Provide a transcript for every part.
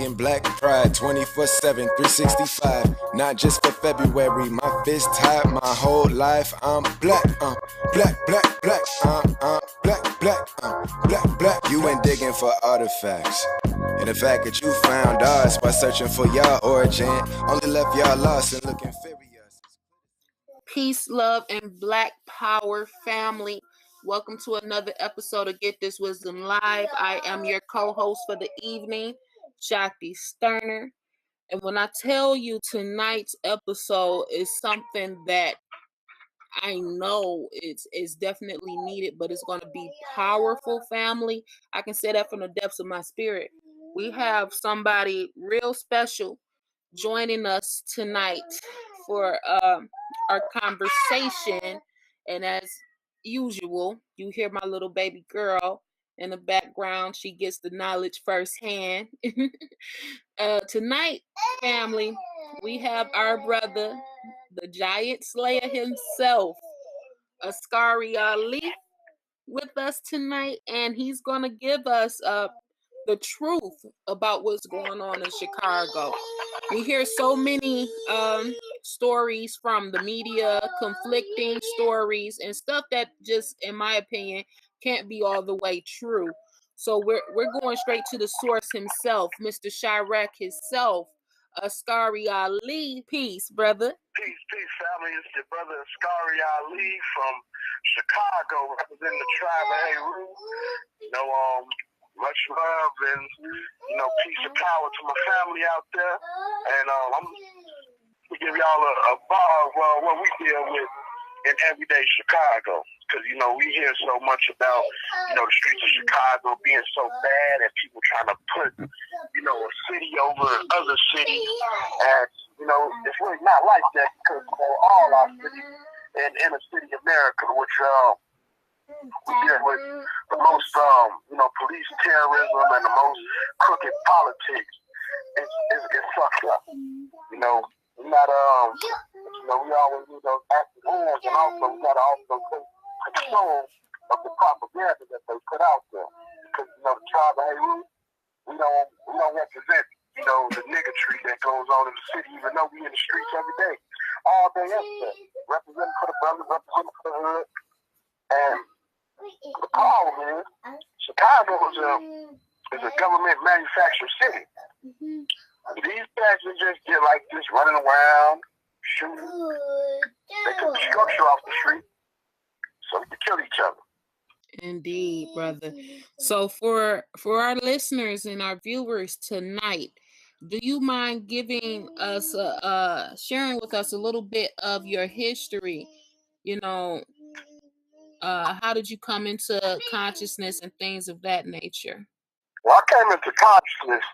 digging black pride 24/7, 365. Not just for February. My fist tied my whole life. I'm black, black, black, black, black, black, black, black. You ain't digging for artifacts. And the fact that you found us by searching for your origin only left y'all lost and looking furious. Peace, love, and Black Power family. Welcome to another episode of Get This Wisdom Live. I am your co-host for the evening, Jackie Sterner. And when I tell you tonight's episode is something that I know it's definitely needed, but it's going to be powerful, family. I can say that from the depths of my spirit. We have somebody real special joining us tonight for our conversation. And as usual, you hear my little baby girl in the background. She gets the knowledge firsthand. Tonight, family, we have our brother, the giant slayer himself, Askari Ali, with us tonight, and he's going to give us the truth about what's going on in Chicago. We hear so many stories from the media, conflicting stories and stuff that just, in my opinion, can't be all the way true. So we're going straight to the source himself, Mr. Chi-Raq himself, Askari Ali. Peace, brother. Peace, family. It's your brother Askari Ali from Chicago, representing the tribe of Chi-Raq. Much love and, peace and power to my family out there. And I'm going to give y'all a bar of what we deal with in everyday Chicago. Because, we hear so much about, the streets of Chicago being so bad and people trying to put, a city over other cities. And, it's really not like that because, all our cities in inner city America, which, we deal with the most, police terrorism and the most crooked politics. It's fucked up. We always need those active hands, and also we gotta take control of the propaganda that they put out there. Because the tribe of Chi-Raq, we don't represent the niggatry that goes on in the city, even though we in the streets every day, all day, every day, representing for the brothers, representing for the hood. And the problem is, Chicago is a government manufactured city. These guys just get like this running around, shooting. They took the structure off the street so we can kill each other. Indeed, brother. So for our listeners and our viewers tonight, do you mind giving us sharing with us a little bit of your history? How did you come into consciousness and things of that nature? Well, I came into consciousness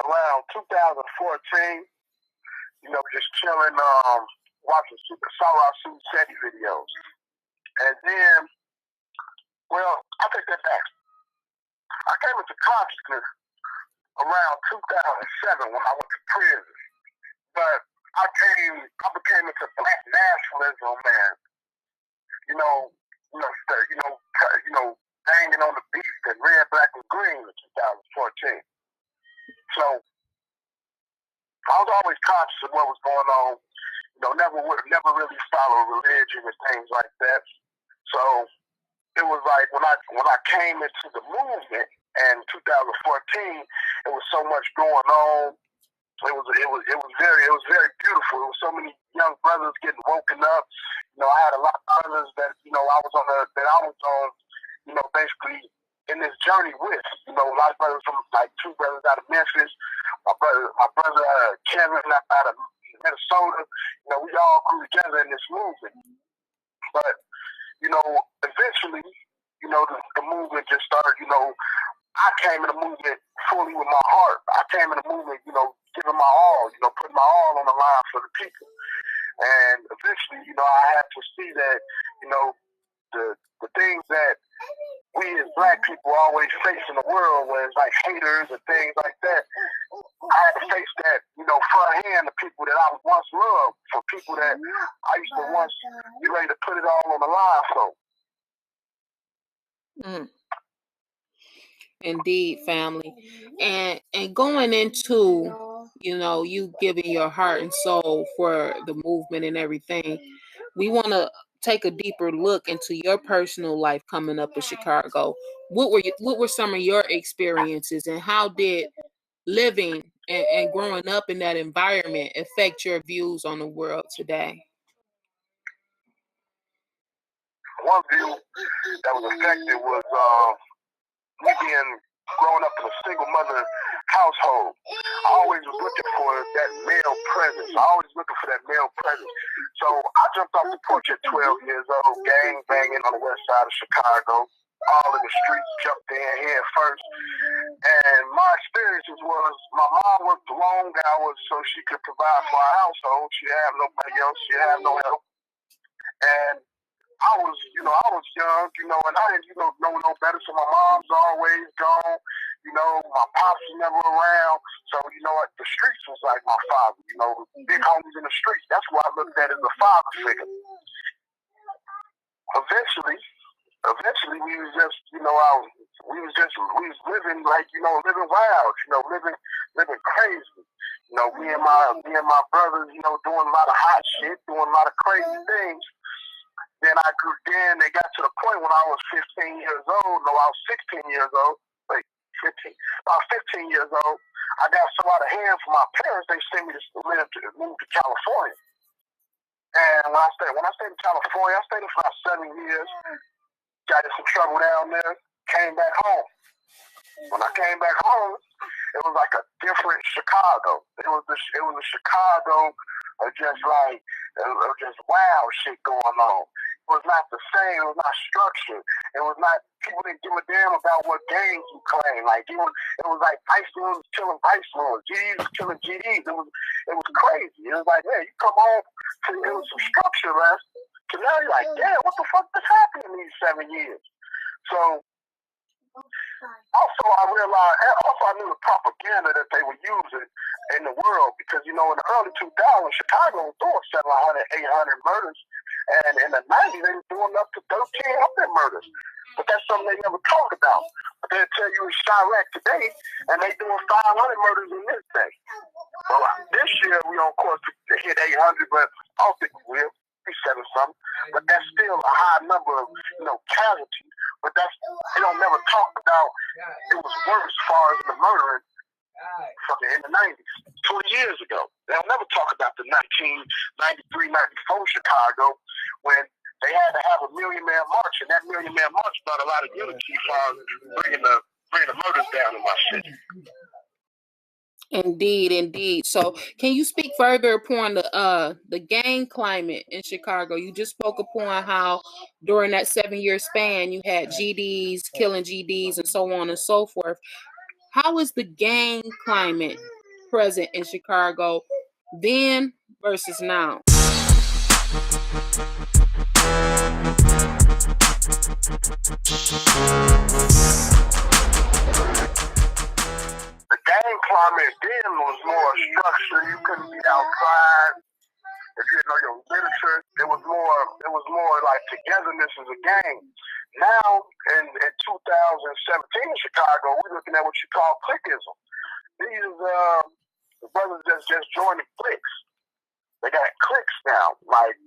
around 2014. Just chilling, watching Super Chi-Raq SETI videos. And then, I take that back. I came into consciousness around 2007 when I went to prison. But I became into black nationalism, man. Banging on the beef and red, black, and green in 2014. So I was always conscious of what was going on. Never really follow religion and things like that. So it was like when I came into the movement in 2014, it was so much going on. It was very beautiful. It was so many young brothers getting woken up. I had a lot of brothers that I was on basically in this journey with. A lot of brothers from like two brothers out of Memphis, my brother Kevin out of Minnesota. We all grew together in this movement. But eventually, the movement just started. I came in the movement fully with my heart. I came in the movement, giving my all, putting my all on the line for the people. And eventually, I had to see that, the things that we as black people always face in the world, where it's like haters and things like that. I had to face that, firsthand, the people that I once loved, for people that I used to once be ready to put it all on the line for. Indeed, family. And going into, you giving your heart and soul for the movement and everything, we want to take a deeper look into your personal life coming up in Chicago. What were some of your experiences, and how did living and growing up in that environment affect your views on the world today? One view that was affected was me being growing up in a single mother household. I always was looking for that male presence. So I jumped off the porch at 12 years old, gang banging on the west side of Chicago, all in the streets, jumped in head first. And my experiences was my mom worked long hours so she could provide for our household. She didn't have nobody else. She didn't have no help. And I was young, and I didn't, know no better. So my mom's always gone. My pops was never around. So, the streets was like my father. Big homies in the streets. That's what I looked at as a father figure. Eventually, we was just, we was living like, living wild, living crazy. Me and my brothers, doing a lot of hot shit, doing a lot of crazy things. Then they got to the point when I was 15 years old. No, I was 16 years old. Wait, 15. About 15 years old. I got so out of hand from my parents, they sent me to move to California. And when I stayed in California, I stayed there for about 7 years. Got in some trouble down there. Came back home. When I came back home, it was like a different Chicago. It was a Chicago of just wild shit going on. It was not the same. It was not structured. It was not, people didn't give a damn about what gangs you claim. Like, it was like Vice Lords killing Vice Lords, GDs was killing GDs. It was crazy. It was like, man, you come home to, there was some structure left. So now you're like, damn, what the fuck just happened in these 7 years? So, also I knew the propaganda that they were using in the world, because, in the early 2000s, Chicago was doing 700, 800 murders, and in the 90s, they were doing up to 1,300 murders. But that's something they never talked about. But they'll tell you it's Chi-Raq today, and they doing 500 murders in this day. Well, this year, we on course to hit 800, but I don't think we will. Be 7-something, but that's still a high number of, casualties. But they don't never talk about it was worse as far as the murdering fucking in the 90s, 20 years ago. They'll never talk about the 1993, 94 Chicago when they had to have a million-man march, and that million-man march brought a lot of unity as far as bringing the murders down in my city. Indeed. So, can you speak further upon the gang climate in Chicago? You just spoke upon how during that 7-year span you had GDs killing GDs and so on and so forth. How is the gang climate present in Chicago then versus now? The gang climate then was more structured. You couldn't be outside. If you didn't know your literature, it was more like togetherness as a gang. Now, in 2017 in Chicago, we're looking at what you call cliquism. These the brothers just joined the cliques. They got cliques now. Like,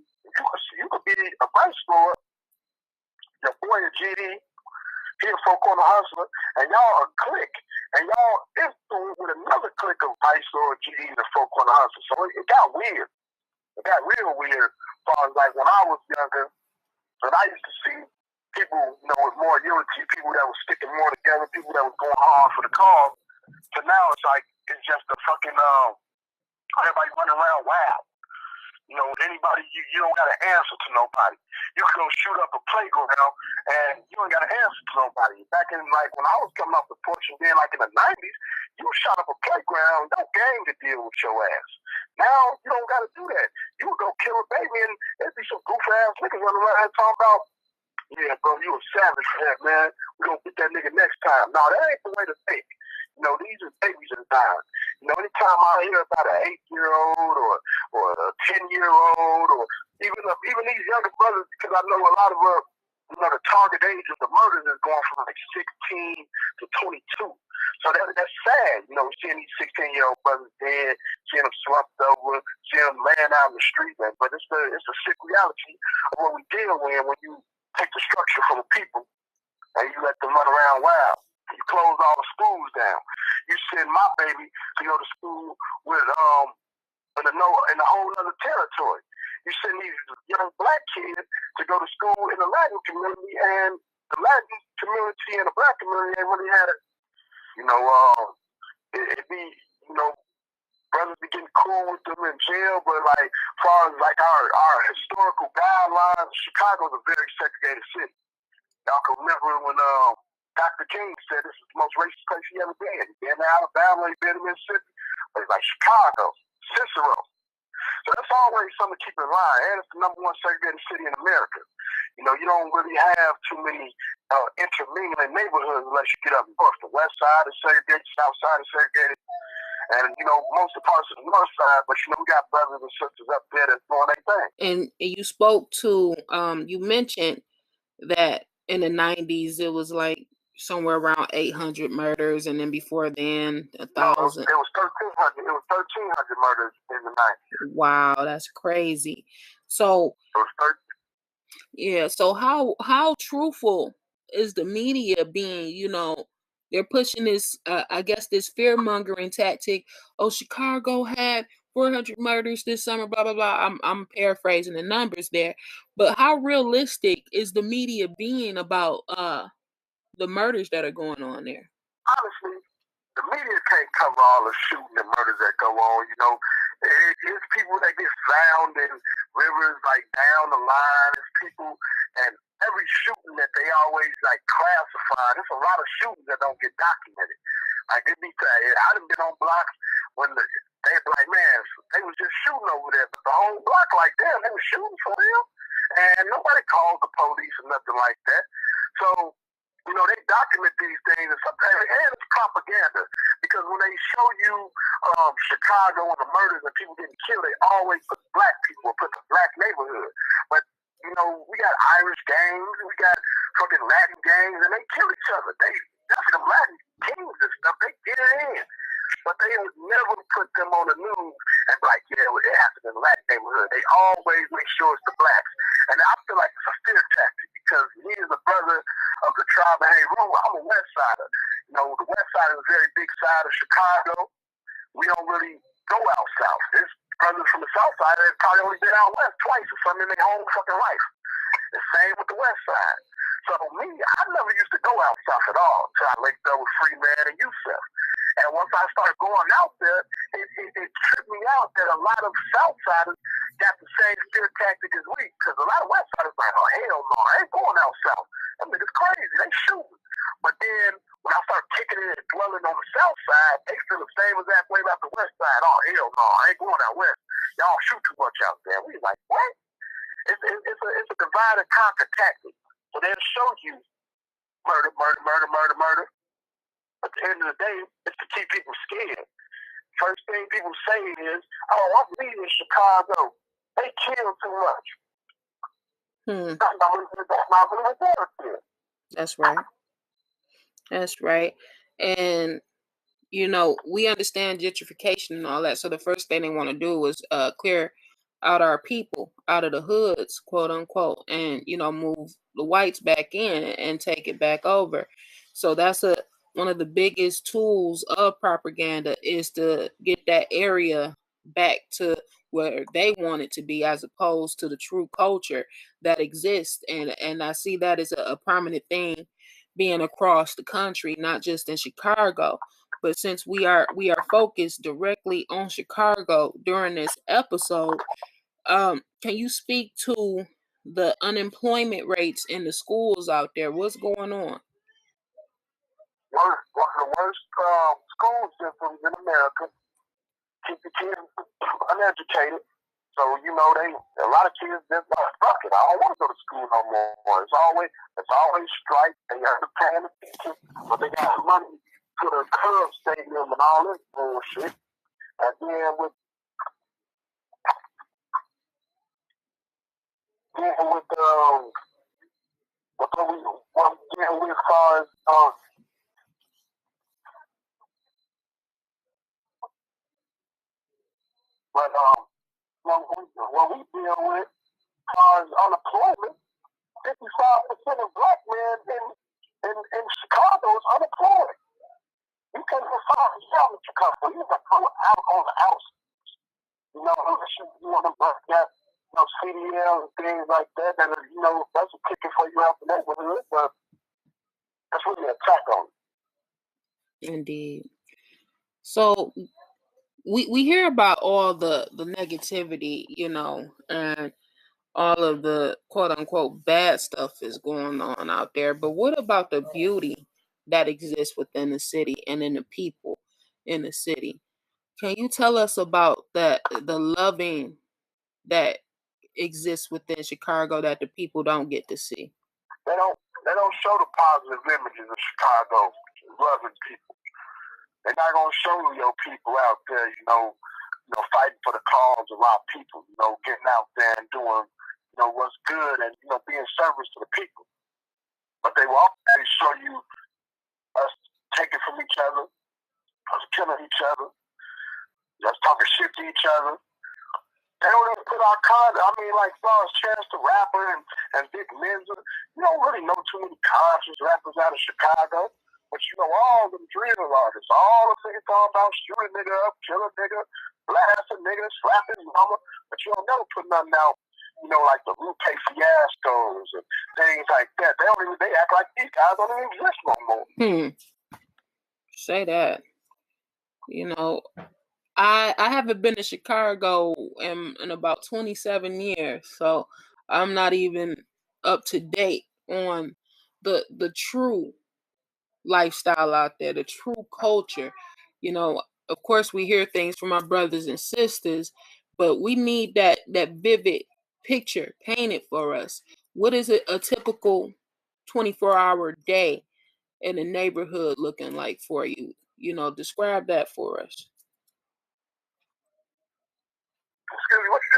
you could be a vice lord, your boy a GD, he a folk on the hustler, and y'all a clique. And y'all is with another clique of vice lord, GDs, and folk on the hustler. So it got weird. It got real weird as far as like when I was younger, and I used to see people, with more unity, people that were sticking more together, people that was going hard for the cause. So now it's like, it's just a fucking, everybody running around wild. Anybody, you don't got to answer to nobody. You can go shoot up a playground and you ain't got to answer to nobody. Back in, like, when I was coming off the porch and then, like, in the 90s, you shot up a playground, no gang to deal with your ass. Now, you don't got to do that. You would go kill a baby and there'd be some goof-ass niggas running around talking about, yeah, bro, you a savage for that, man. We gonna beat that nigga next time. No, that ain't the way to think. These are babies in time. Anytime I hear about an 8-year-old or a 10-year-old or even these younger brothers, because I know a lot of the target age of the murders is going from like 16 to 22. So that's sad, seeing these 16-year-old brothers dead, seeing them slumped over, seeing them laying out in the street. But it's a sick reality of what we deal with when you take the structure from the people and you let them run around wild. You close all the schools down. You send my baby to go to school with in a whole other territory. You send these young black kids to go to school in the Latin community, and the Latin community and the black community ain't really had it. It be, brothers be getting cool with them in jail, but like, as far as like our historical guidelines, Chicago's a very segregated city. Y'all can remember when Dr. King said this is the most racist place he ever been. He's been in Alabama, he's been in Mississippi, but it's like Chicago, Cicero. So that's always something to keep in mind. And it's the #1 segregated city in America. You don't really have too many intermingling neighborhoods unless you get up north. The west side is segregated, south side is segregated. And, most of the parts of the north side, but, we got brothers and sisters up there that's doing their thing. And you spoke to, you mentioned that in the 90s, it was like somewhere around 800 murders, and then before then, 1,000. No, it was 1,300. It was 1,300 murders in the 90s. Wow, that's crazy. So, it was 13. Yeah, so how truthful is the media being? They're pushing this, I guess, this fear mongering tactic. Oh, Chicago had 400 murders this summer, blah blah blah. I'm paraphrasing the numbers there, but how realistic is the media being about the murders that are going on there? Honestly, the media can't cover all the shooting and murders that go on. It's people that get found in rivers like down the line. It's people, and every shooting that they always like classify. There's a lot of shootings that don't get documented. Like I done been on blocks when they be like, man, they was just shooting over there, but the whole block like damn, they was shooting for real, and nobody called the police or nothing like that. So. They document these things, and sometimes it's propaganda, because when they show you Chicago and the murders and people getting killed, they always put black people, put the black neighborhood. But, we got Irish gangs, we got fucking Latin gangs, and they kill each other. That's the Latin kings and stuff, they get it in. But they would never put them on the news and be like, yeah, it happened in the Latin neighborhood. They always make sure it's the blacks. And I feel like it's a fear tactic, because he is a brother of the tribe of Heru. I'm a West Sider. The West Side is a very big side of Chicago. We don't really go out south. There's brothers from the South Side that probably only been out west twice or something in their whole fucking life. The same with the West Side. So I never used to go out south at all until I linked up with Freeman and Yusef. And once I started going out there, it tripped me out that a lot of Southsiders got the same fear tactic as we. Because a lot of Westsiders like, oh, hell no, I ain't going out south. Them niggas crazy, they shooting. But then when I start kicking it and dwelling on the South Side, they feel the same exact way about the West Side. Oh, hell no, I ain't going out west. Y'all shoot too much out there. We like, what? It's a divide and conquer tactic. So they'll show you murder, murder, murder, murder, murder. At the end of the day, it's to keep people scared. First thing people say is, oh, I'm leaving Chicago. They kill too much. That's not really what they're. That's right. That's right. And, we understand gentrification and all that. So the first thing they want to do is clear out our people out of the hoods, quote unquote, and, move the whites back in and take it back over. So that's one of the biggest tools of propaganda, is to get that area back to where they want it to be, as opposed to the true culture that exists. And I see that as a prominent thing being across the country, not just in Chicago. But since we are focused directly on Chicago during this episode, can you speak to the unemployment rates in the schools out there? What's going on? One of the worst school systems in America. Keep the kids uneducated. So, a lot of kids just like, fuck it, I don't want to go to school no more. It's always strike. They underpaying the teachers, but they got money for the Cubs stadium and all this bullshit. And then with But what we deal with is unemployment. 55% of black men in Chicago is unemployed. You can't even find a job in Chicago. You got to go out on the outside. Unless you want to work that, CDL and things like that, and that's a ticket for you out the neighborhood. But that's really an attack on it. Indeed. So we hear about all the negativity, and all of the quote unquote bad stuff is going on out there. But what about the beauty that exists within the city and in the people in the city? Can you tell us about that, the loving that exists within Chicago that the people don't get to see? They don't show the positive images of Chicago, loving people. They're not gonna show your people out there, fighting for the cause of our people, getting out there and doing, what's good and being service to the people. But they will always show you us taking from each other, us killing each other, us talking shit to each other. They don't even put our content. I mean, like, as far as Chance the Rapper and Vic Mensa, you don't really know too many conscious rappers out of Chicago. But all them drill artists, all the niggas talking about shoot a nigga up, kill a nigga, blast a nigga, slap his mama. But you don't never put nothing out, like the Lupe Fiascos and things like that. They act like these guys don't even exist no more. Say that. I haven't been to Chicago in about 27 years, so I'm not even up to date on the true lifestyle out there, the true culture. Of course we hear things from our brothers and sisters, but we need that vivid picture painted for us. What is a typical 24-hour day in a neighborhood looking like for you? Describe that for us. Excuse me, what you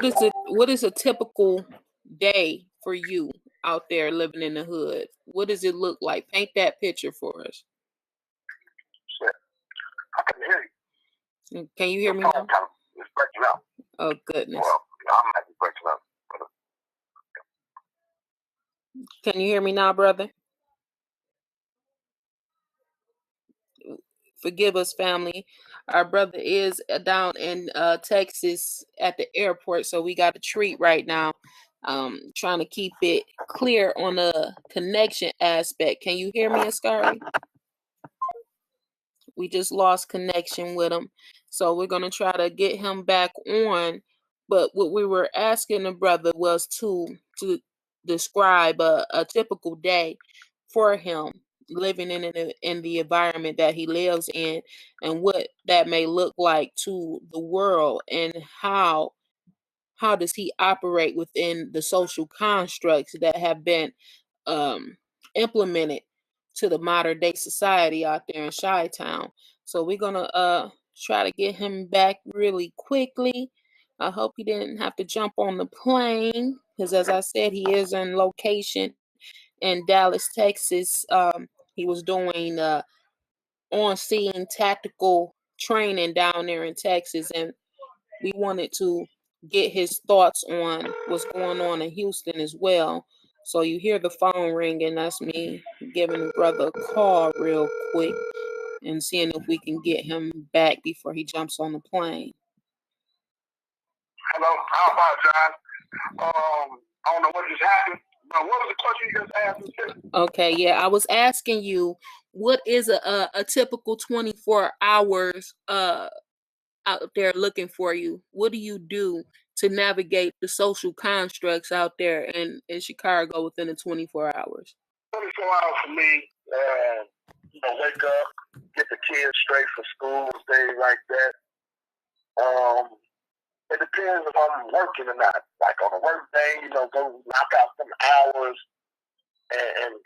just said? What is a typical day for you out there living in the hood? What does it look like? Paint that picture for us. Shit. I can hear you. Can you hear me now? It's breaking up. Oh, goodness. Well, I might be breaking up. Can you hear me now, brother? Forgive us, family. Our brother is down in Texas at the airport, so we got a treat right now. Trying to keep it clear on the connection aspect. Can you hear me, Askari? We just lost connection with him, so we're gonna try to get him back on. But what we were asking the brother was to describe a typical day for him living in the environment that he lives in, and what that may look like to the world, and how does he operate within the social constructs that have been implemented to the modern day society out there in Chi-Town. So we're gonna try to get him back really quickly. I hope he didn't have to jump on the plane, because as I said, he is in location in Dallas, Texas. He was doing on scene tactical training down there in Texas, and we wanted to get his thoughts on what's going on in Houston as well. So you hear the phone ringing. That's me giving the brother a call real quick and seeing if we can get him back before he jumps on the plane. Hello, I apologize. I don't know what just happened. But what was the question you just asked? Okay, yeah, I was asking you, what is a typical 24 hours out there looking for you? What do you do to navigate the social constructs out there in Chicago within the 24 hours? 24 hours for me, wake up, get the kids straight for school, things like that. It depends if I'm working or not. Like on a work day, go knock out some hours and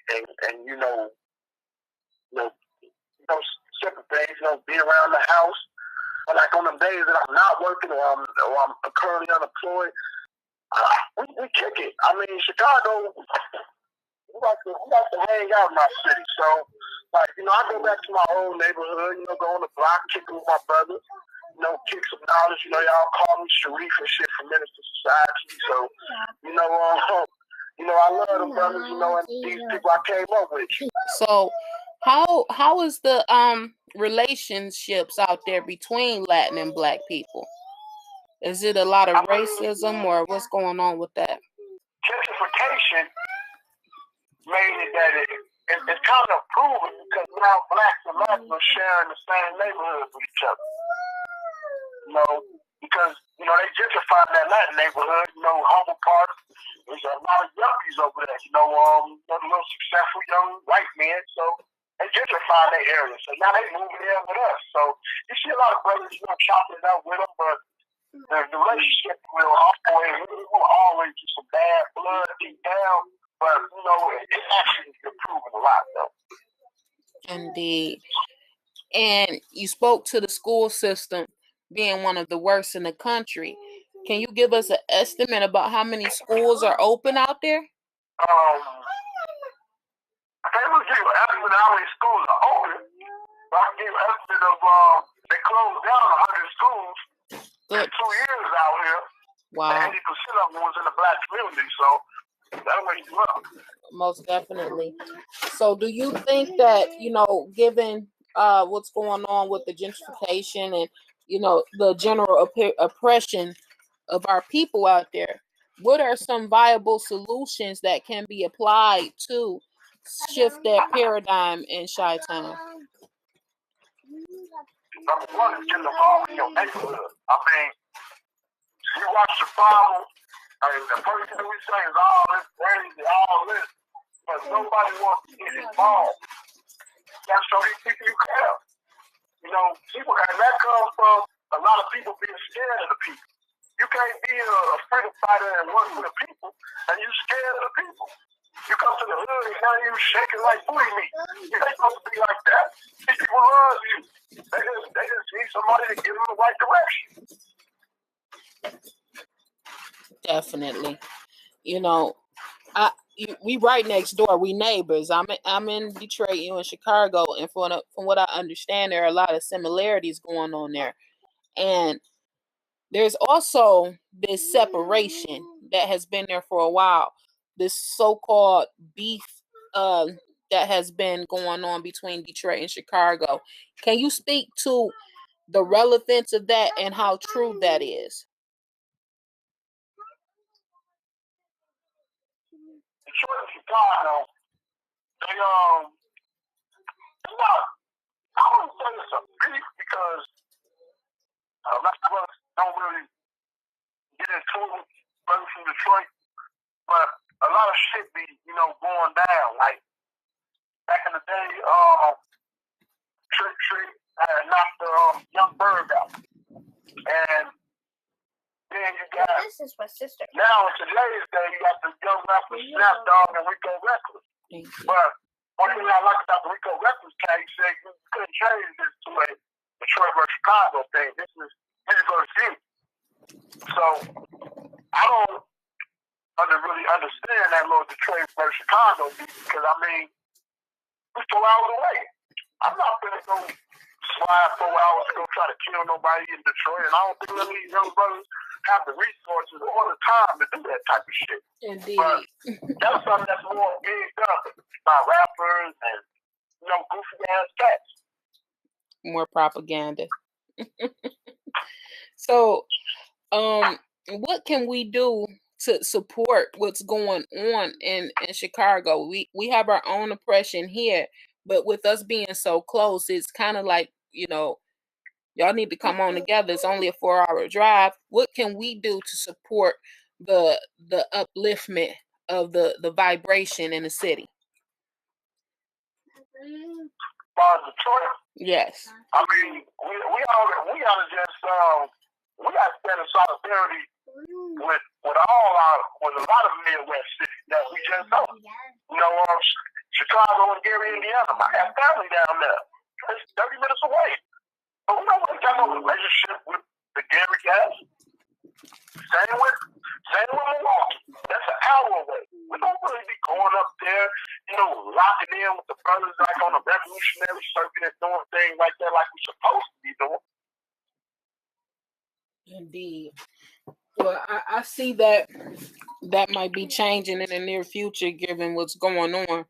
simple things, be around the house. But like on the days that I'm not working or I'm currently unemployed, we kick it. I mean, Chicago, we like to hang out in my city. So, like, I go back to my old neighborhood, go on the block, kick it with my brothers. kick some knowledge. Y'all call me Sharif and shit from Minister Society. So, I love them brothers, and these people I came up with. So how is the relationships out there between Latin and Black people? Is it a lot of racism or what's going on with that? Gentrification made it that it's kind of proven because now Blacks and Latins are sharing the same neighborhood with each other. Because they gentrified that Latin neighborhood, Humble Park. There's a lot of yuppies over there, the little successful young white men. So they gentrified that area. So now they moving in with us. So you see a lot of brothers, chopping it up with them, but the relationship will always be some bad blood deep down. But, it's actually improving a lot, though. Indeed. And you spoke to the school system being one of the worst in the country. Can you give us an estimate about how many schools are open out there? I can't really give you an estimate of how many schools are open, but I can give you an estimate of they closed down 100 schools in 2 years out here. Wow. And 80% of them was in the Black community, so that'll wake you up. Most definitely. So do you think that, given what's going on with the gentrification and, the general oppression of our people out there, what are some viable solutions that can be applied to shift that paradigm in Chi-Town? Number one is getting involved in your neighborhood. I mean, you watch the problem, the first thing we say is all this crazy, all this, but nobody wants to get involved. That's so these people you care. People, and that comes from a lot of people being scared of the people. You can't be a freedom fighter and work for the people, and you scared of the people. You come to the hood and now you shaking like booty meat. You ain't supposed to be like that. These people love you. They just need somebody to give them the right direction. Definitely. We right next door. We neighbors. I'm in Detroit, you in Chicago, and from what I understand, there are a lot of similarities going on there. And there's also this separation that has been there for a while. This so-called beef that has been going on between Detroit and Chicago. Can you speak to the relevance of that and how true that is? Detroit and Chicago, it's not, I wouldn't say it's a beef because a lot of us don't really get into it, brothers from Detroit, but a lot of shit be, going down. Like, back in the day, Trick knocked the young bird out. And then you got, this is my sister. Now in today's day, you got the young rapper Snap Dogg and Rico Reckless. But one thing I like about the Rico Reckless case, he said you couldn't change this to a Detroit versus Chicago thing. This is versus you. So I don't really understand that little Detroit versus Chicago beef because we 4 hours away. I'm not gonna go slide 4 hours to go try to kill nobody in Detroit, and I don't think none of these young brothers have the resources or the time to do that type of shit. Indeed. But that's something that's more big up by rappers and goofy ass cats. More propaganda. So, what can we do to support what's going on in Chicago? We have our own oppression here, but with us being so close, it's kind of like, y'all need to come on together. It's only a 4-hour drive. What can we do to support the upliftment of the vibration in the city? Detroit? Yes. We gotta just we gotta stand in solidarity with a lot of Midwest cities that we just know. Chicago and Gary, Indiana. I have family down there. It's 30 minutes away. But we don't really got no relationship with the Gary guys. Same with Milwaukee. That's an hour away. We don't really be going up there, locking in with the brothers like on a revolutionary circuit and doing things like that like we're supposed to be doing. Indeed. Well, I see that might be changing in the near future given what's going on.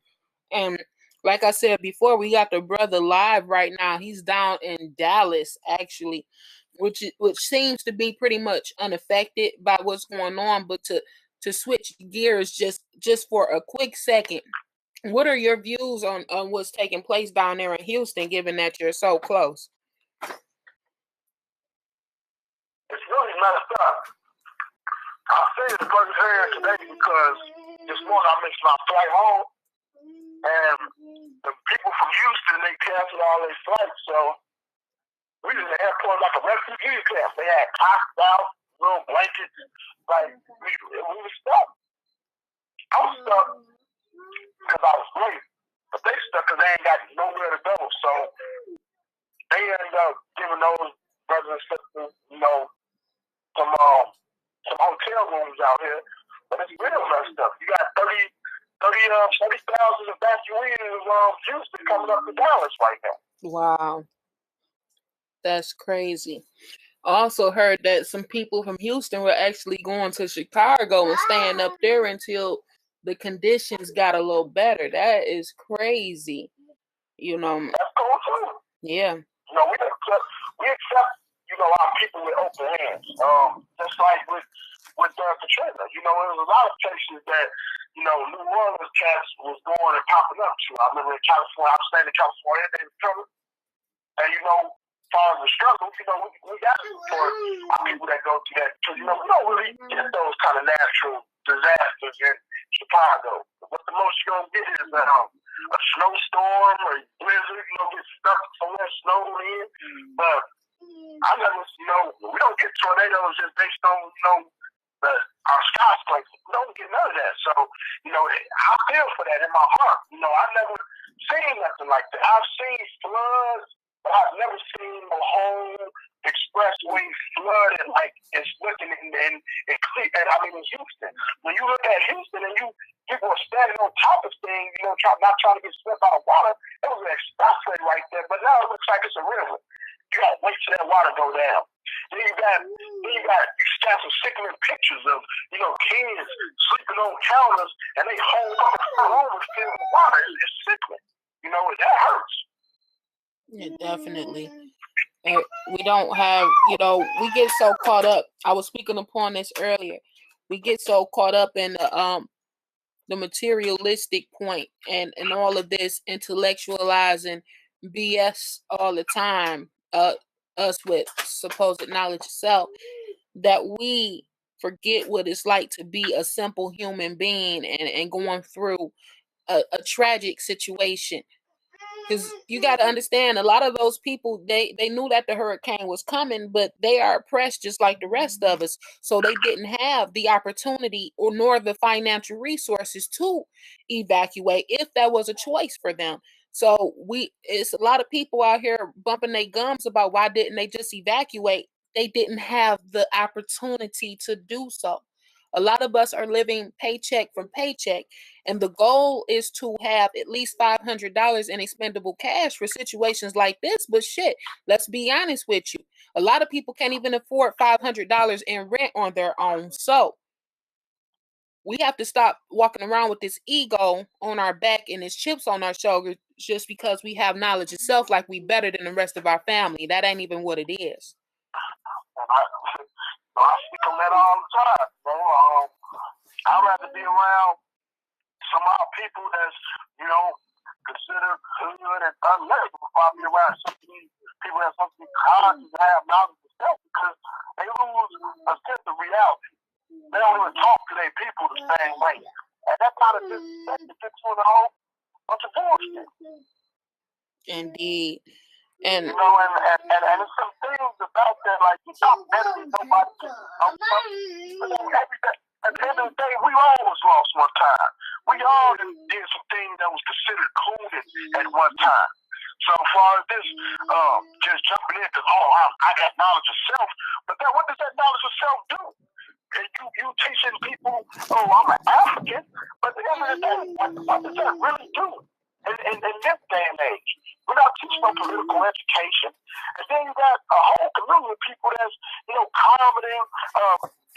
And like I said before, we got the brother live right now. He's down in Dallas, actually, which seems to be pretty much unaffected by what's going on. But to switch gears just for a quick second, what are your views on what's taking place down there in Houston, given that you're so close? It's really messed up. I seen it firsthand today because this morning I missed my flight home, and the people from Houston, they canceled all their flights, so we was in the airport like a refugee camp. They had cots out, little blankets, like we was stuck. I was stuck because I was late, but they stuck because they ain't got nowhere to go, so they ended up giving those brothers and sisters, some hotel rooms out here, but it's real messed up. You got 40,000 evacuees of Houston coming up to Dallas right now. Wow. That's crazy. I also heard that some people from Houston were actually going to Chicago and staying up there until the conditions got a little better. That is crazy. That's cool too. Yeah. We accept our people with open hands. Just like with Katrina. There was a lot of places that, New Orleans cats was going and popping up to. I remember in California, I was staying in California, they were coming. And, as far as the struggle, we got to support our people that go through that. Because, we don't really get those kind of natural disasters in Chicago. What the most you're going to get is a snowstorm or a blizzard, get stuck somewhere snowed in. But I never, we don't get tornadoes just based on, our skyscrapers. We don't get none of that. So, I feel for that in my heart. I never seen nothing like that. I've seen floods, but I've never seen a whole expressway flooded like it's looking in Houston. When you look at Houston and people are standing on top of things, not trying to get swept out of water, it was an expressway right there, but now it looks like it's a river. You gotta wait till that water go down. Then you got some sickening pictures of, kids sleeping on counters and they hold up the front over filled with water. It's sickening. That hurts. Yeah, definitely. We don't have, we get so caught up. I was speaking upon this earlier. We get so caught up in the materialistic point and all of this intellectualizing BS all the time. Us with supposed knowledge of self, that we forget what it's like to be a simple human being and going through a tragic situation. Because you got to understand, a lot of those people, they knew that the hurricane was coming, but they are oppressed just like the rest of us. So they didn't have the opportunity or nor the financial resources to evacuate if that was a choice for them. So it's a lot of people out here bumping their gums about why didn't they just evacuate? They didn't have the opportunity to do so. A lot of us are living paycheck from paycheck, and the goal is to have at least $500 in expendable cash for situations like this. But shit, let's be honest with you. A lot of people can't even afford $500 in rent on their own. So we have to stop walking around with this ego on our back and this chips on our shoulders just because we have knowledge of self like we better than the rest of our family. That ain't even what it is. I speak on that all the time, bro. I'd rather be around some of our people that's, considered good and unlearned before I be around some of these people that's supposed to be conscious and have knowledge of self, because they lose a sense of reality. They don't even talk to their people the same way. And that kind of gets with a whole bunch of bullshit. Indeed. And there's some things about that, like you're not better than nobody. At the end of the day, we all was lost one time. We all did some things that was considered cool at one time. So as far as this, just jumping in because I got knowledge of self, but then what does that knowledge of self do? And you teaching people, I'm an African, but at the end of the day, what does that really do? in this day and age. We're not teaching no political education. And then you got a whole community of people that's, commenting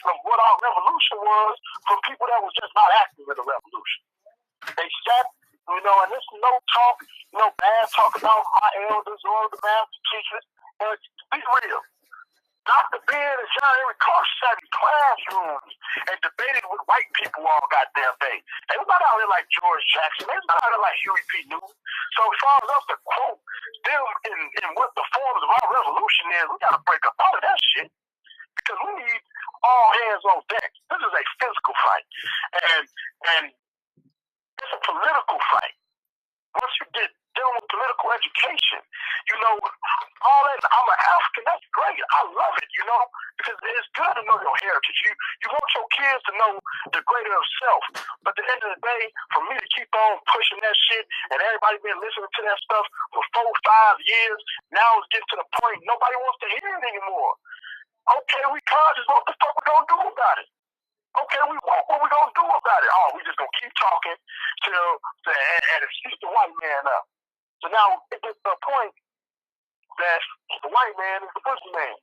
from what our revolution was from people that was just not active in the revolution. They sat, and there's no talk, bad talk about my elders or the master teachers. But to be real, Dr. Ben and John Henry Clark sat in classrooms and debated with white people all goddamn day. They was not out here like George Jackson. They was not out here like Huey P. Newton. So as far as us to quote them in what the forms of our revolution is, we got to break up all of that shit because we need all hands on deck. This is a physical fight. And it's a political fight. Once you get dealing with political education, all that, I'm an African, that's great. I love it, because it's good to know your heritage. You want your kids to know the greater of self. But at the end of the day, for me to keep on pushing that shit and everybody been listening to that stuff for 4 or 5 years, now it's getting to the point nobody wants to hear it anymore. Okay, we conscious, what the fuck we gonna do about it? Okay, we woke, what we gonna do about it? Oh, we just gonna keep talking and it keeps the white man up. So now it gets to a point that the white man is the pussy man.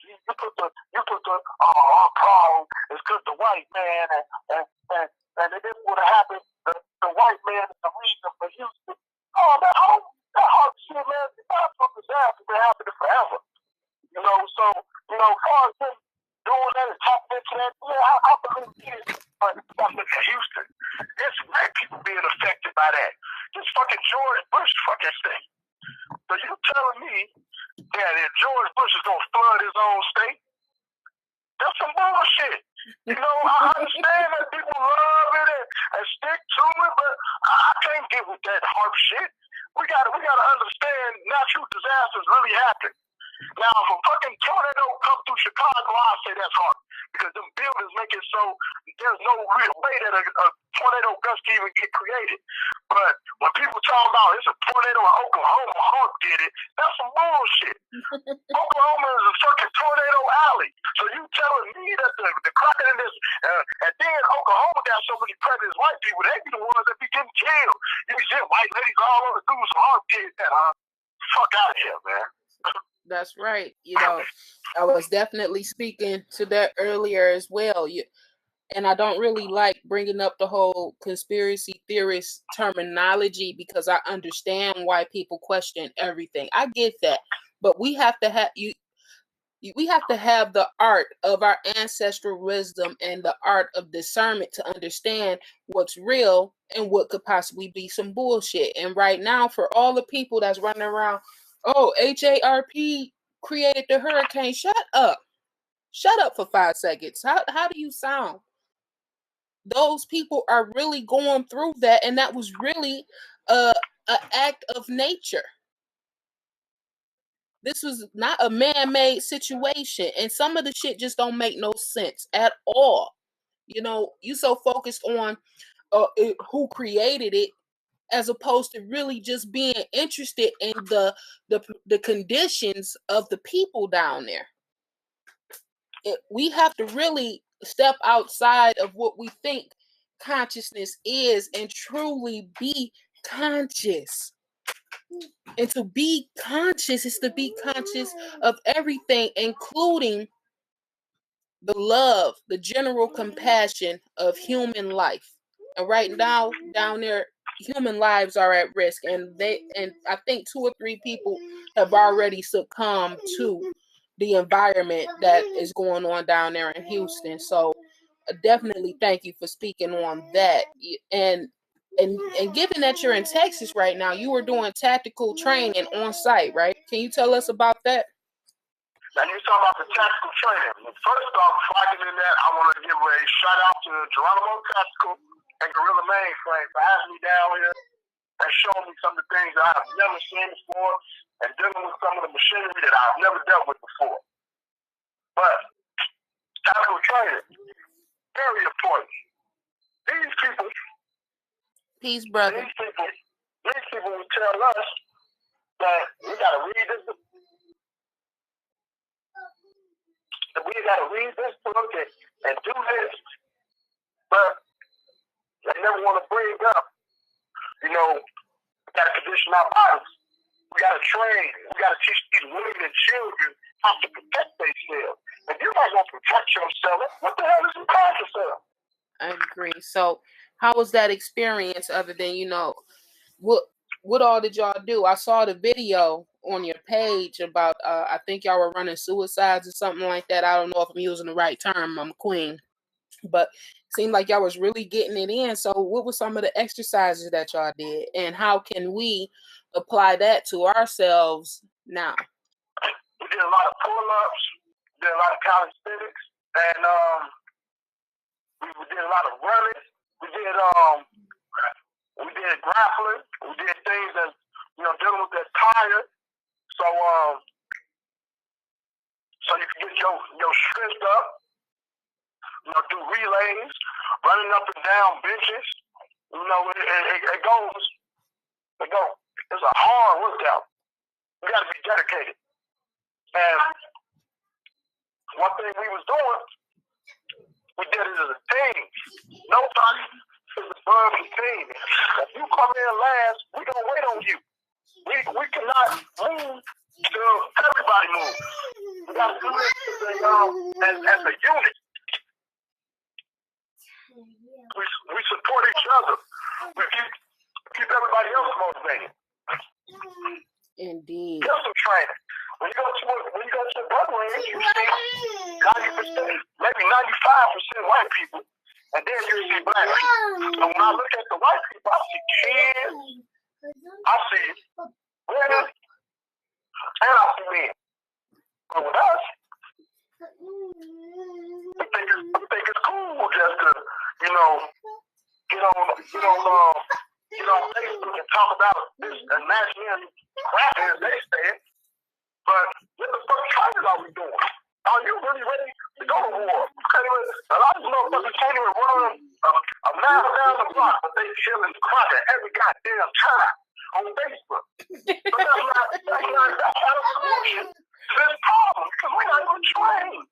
You put the our problem is because the white man and if this would have happened, the white man is the reason for Houston. Oh, that hard shit, man. That's what disaster been happening forever. So as far as them doing that and tapping into that, I believe it is. But look at Houston. It's black people being affected by that. This fucking George Bush fucking thing. So you telling me that if George Bush is gonna flood his own state? That's some bullshit. I understand that people love it and stick to it, but I can't get with that harp shit. We gotta understand natural disasters really happen. Now, if a fucking tornado comes through Chicago, I'll say that's hard. Because them buildings make it so there's no real way that a tornado gust can even get created. But when people talk about it's a tornado in Oklahoma, Hawk did it, that's some bullshit. Oklahoma is a fucking tornado alley. So you telling me that the cracking in this, and then Oklahoma got so many pregnant white people, they be the ones that be getting killed. You see white ladies all over the news, so Hawk did that, huh? Fuck out of here, man. That's right. I was definitely speaking to that earlier as well. And I don't really like bringing up the whole conspiracy theorist terminology because I understand why people question everything. I get that, but we have to have we have to have the art of our ancestral wisdom and the art of discernment to understand what's real and what could possibly be some bullshit. And right now, for all the people that's running around, oh, HARP created the hurricane. Shut up for 5 seconds. How do you sound? Those people are really going through that, and that was really an act of nature. This was not a man-made situation, and some of the shit just don't make no sense at all. You so focused on who created it, as opposed to really just being interested in the conditions of the people down there. We have to really step outside of what we think consciousness is and truly be conscious. And to be conscious is to be conscious of everything, including the love, the general compassion of human life. And right now, down there, human lives are at risk, and I think 2 or 3 people have already succumbed to the environment that is going on down there in Houston. So definitely thank you for speaking on that. And given that you're in Texas right now, you were doing tactical training on site, right? Can you tell us about that? Now you're talking about the tactical training. First off, before I get into that, I want to give a shout out to Geronimo Tactical and Gorilla Mainframe for having me down here and showing me some of the things that I've never seen before and dealing with some of the machinery that I've never dealt with before. But tactical training, very important. These people, peace, brother. These people will tell us that we got to read this. We got to read this book and do this, but they never want to bring up, got to condition our bodies. We got to train. We got to teach these women and children how to protect themselves. If you're not going to protect yourself, what the hell is you calling yourself? I agree. So, how was that experience? Other than what all did y'all do? I saw the video on your page about I think y'all were running suicides or something like that. I don't know if I'm using the right term. I'm a queen, but it seemed like y'all was really getting it in. So, what were some of the exercises that y'all did, and how can we apply that to ourselves now? We did a lot of pull-ups, did a lot of calisthenics, and we did a lot of running. We did grappling. We did things that dealing with that tire. So you can get your strength up. Do relays, running up and down benches. It goes. It's a hard workout. You got to be dedicated. And one thing we was doing, we did it as a team. Nobody is above the team. If you come in last, we gonna wait on you. We cannot move till everybody moves. We gotta do it as a unit. We support each other. We keep everybody else motivated. Indeed. Get some training. When you go to a brother range, you see 90%, maybe 95% white people, and then you see black people. So when I look at the white people, I see kids, I see women, and I see men. But with us, we think it's cool just to, get on Facebook and talk about this imaginary crap as they say. But what the fuck training are we doing? Are you really ready to go to war? A lot of these motherfuckers can't even run a mile down the block, but they killing crap at every goddamn time on Facebook. But that's not a solution to this problem because we're not even trained.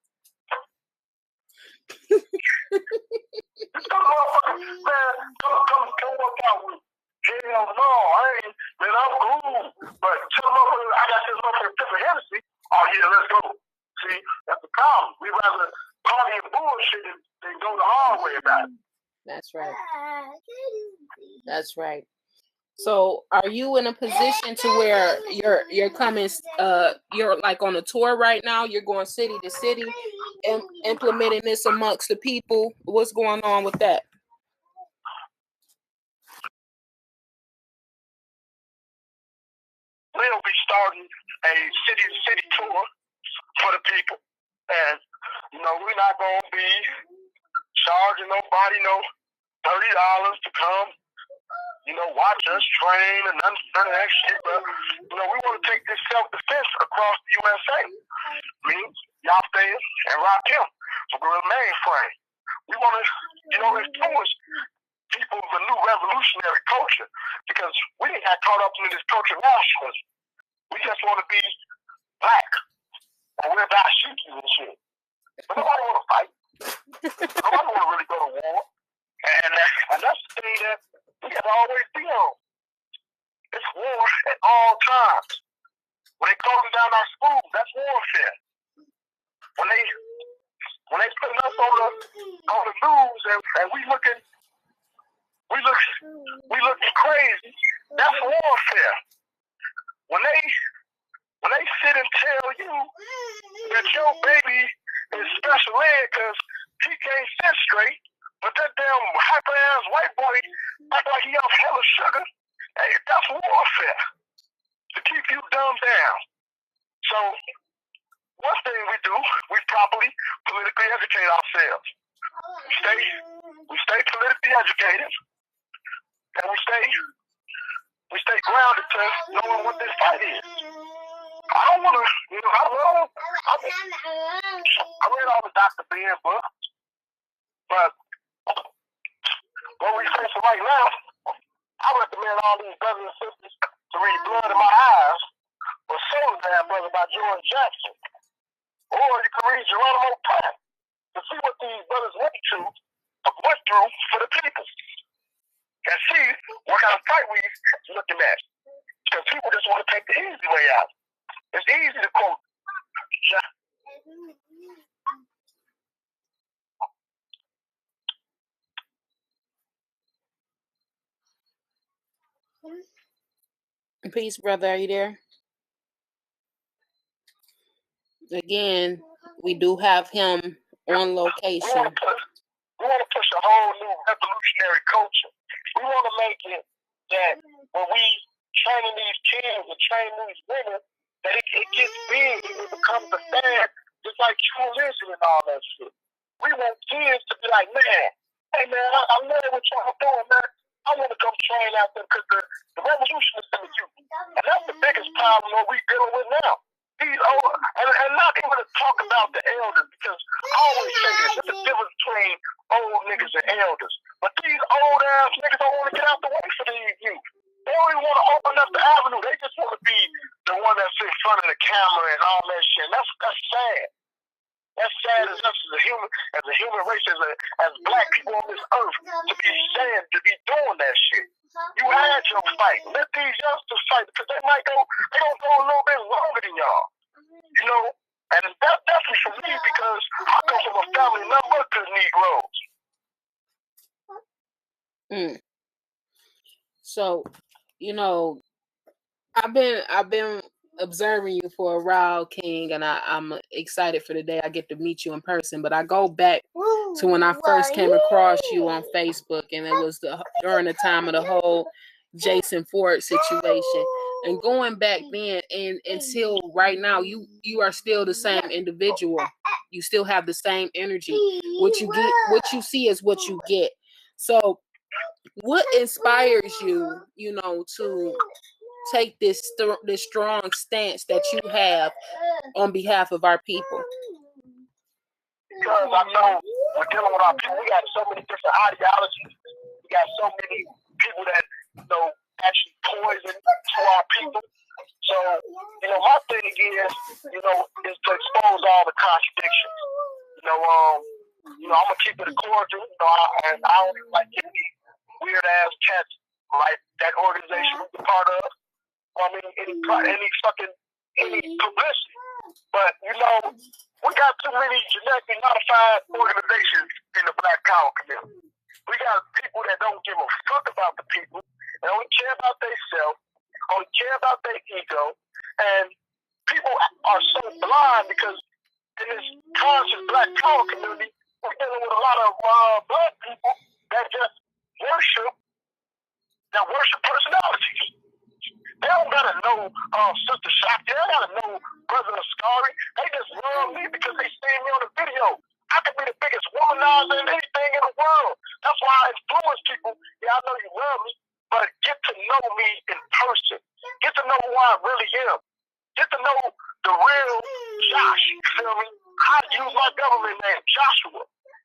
Some motherfuckers, man, come work out with me. Hell no, I'm cool. But tell the motherfucker, I got this motherfucker different Hennessy. Oh yeah, let's go. See, that's the problem. We rather party and bullshit than go the hard way about it. That's right. That's right. So, are you in a position to where you're coming? You're like on a tour right now. You're going city to city, implementing this amongst the people. What's going on with that? We'll be starting a city-to-city tour for the people. And, we're not going to be charging nobody no $30 to come, watch us train and none of that shit. But, we want to take this self-defense across the USA. Means y'all stay and rock him. So we're the mainframe. We want to, influence people of a new revolutionary culture because we didn't get caught up in this culture nationalism. We just want to be black and we're dashiki and shit. But nobody want to fight. Nobody want to really go to war. And that's the thing that we have to always be on. It's war at all times. When they closing down our schools, that's warfare. When they putting us on the news and we looking crazy, that's warfare. When they sit and tell you that your baby is special ed because he can't sit straight, but that damn hyper-ass white boy act like he off hella sugar, hey, that's warfare. To keep you dumbed down. So, one thing we do, we properly politically educate ourselves. We stay politically educated, and we stay grounded to knowing what this fight is. I don't want to, I read all the Dr. Ben books, but what we facing right now, I recommend all these brothers and sisters to read Blood in My Eyes or Soul Down Brother by George Jackson. Or you can read Geronimo Pratt to see what these brothers went through for the people. And see what kind of fight we looking at. Because people just want to take the easy way out. It's easy to quote. Peace, brother. Are you there? Again, we do have him on location. We want to push a whole new revolutionary culture. We want to make it that when we training these kids and training these women, that it gets big, it becomes a fad, just like true religion and all that shit. We want kids to be like, man, hey man, I love what y'all doing, man. I want to come train out there because the revolution is in the youth. And that's the biggest problem that we dealing with now. These old, and not even to talk about the elders, because I always say this, there's a difference between old niggas and elders. But these old ass niggas don't want to get out the way for these youth. They don't even want to open up the avenue. They just want to be the one that's in front of the camera and all that shit. And that's sad. That's sad as us as a human race, as black people on this earth, to be saying, to be doing that shit. You had your fight. Let these youngsters fight, because they don't go a little bit longer than y'all. You know? And that's definitely for me, because I come from a family number of good Negroes. So, you know, I've been observing you for a while, King, and I'm excited for the day I get to meet you in person. But I go back to when I first came across you on Facebook, and it was during the time of the whole Jason Ford situation. And going back then and until right now, you are still the same individual. You still have the same energy. What you see is what you get. So what inspires you, to take this strong stance that you have on behalf of our people? Because I know we're dealing with our people. We got so many different ideologies. We got so many people that, actually poison to our people. So, my thing is, is to expose all the contradictions. I'm going to keep it cordial, and I don't even like any weird ass cats like that organization we're part of. I mean, any publicity. But, we got too many genetically modified organizations in the Black Power community. We got people that don't give a fuck about the people. They only care about themselves, only care about their ego. And people are so blind because in this conscious Black Power community, we're dealing with a lot of black people that just worship personalities. They don't gotta know Sister Shakti. They don't gotta know Brother Askari. They just love me because they see me on the video. I could be the biggest womanizer in anything in the world. That's why I influence people. Yeah, I know you love me, but get to know me in person. Get to know who I really am. Get to know the real Josh. You feel me? I use my government name, Joshua.